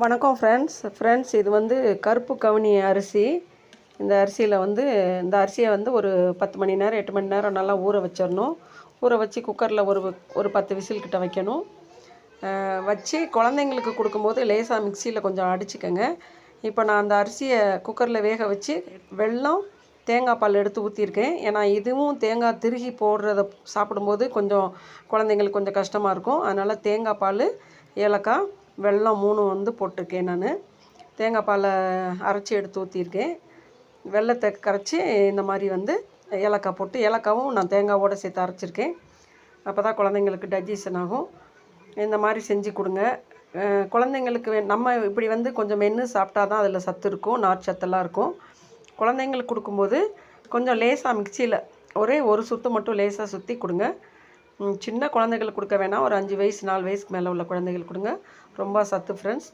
வணக்கம் ஃப்ரெண்ட்ஸ் இது வந்து கருப்பு கவுனி அரிசி. இந்த அரிசியை வந்து ஒரு 10 மணி நேரம் 8 மணி நேரம் நல்லா ஊற வச்சிடணும். ஊற வச்சு குக்கரில் ஒரு 10 விசில் கிட்ட வைக்கணும். வச்சு குழந்தைங்களுக்கு கொடுக்கும்போது லேசாக மிக்சியில் கொஞ்சம் அடிச்சுக்கோங்க. இப்போ நான் அந்த அரிசியை குக்கரில் வேக வச்சு வெல்லம் தேங்காய் பால் எடுத்து ஊற்றிருக்கேன். ஏன்னா இதுவும் தேங்காய் திருகி போடுறத சாப்பிடும்போது கொஞ்சம் குழந்தைங்களுக்கு கொஞ்சம் கஷ்டமாக இருக்கும். அதனால் தேங்காய் பால், ஏலக்காய், வெல்லம் 3 வந்து போட்டிருக்கேன். நான் தேங்காய் பாலை அரைச்சி எடுத்து ஊற்றிருக்கேன். வெல்லத்தை கரைச்சி இந்த மாதிரி வந்து ஏலக்காய் போட்டு, ஏலக்காவும் நான் தேங்காவோடு சேர்த்து அரைச்சிருக்கேன். அப்போ தான் குழந்தைங்களுக்கு டைஜஷன் ஆகும். இந்த மாதிரி செஞ்சு கொடுங்க. குழந்தைங்களுக்கு நம்ம இப்படி வந்து கொஞ்சம் மென்று சாப்பிட்டா தான் அதில் சத்து இருக்கும், நார்ச்சத்தெல்லாம் இருக்கும். குழந்தைங்களுக்கு கொடுக்கும்போது கொஞ்சம் லேசாக மிக்சியில் ஒரே ஒரு சுற்று மட்டும் லேசாக சுற்றி கொடுங்க. சின்ன குழந்தைகளுக்கு கொடுக்க வேணாம், ஒரு 5 வயசு 4 வயசுக்கு மேலே உள்ள குழந்தைகளுக்கு கொடுங்க. ரொம்ப சத்து ஃப்ரெண்ட்ஸ்.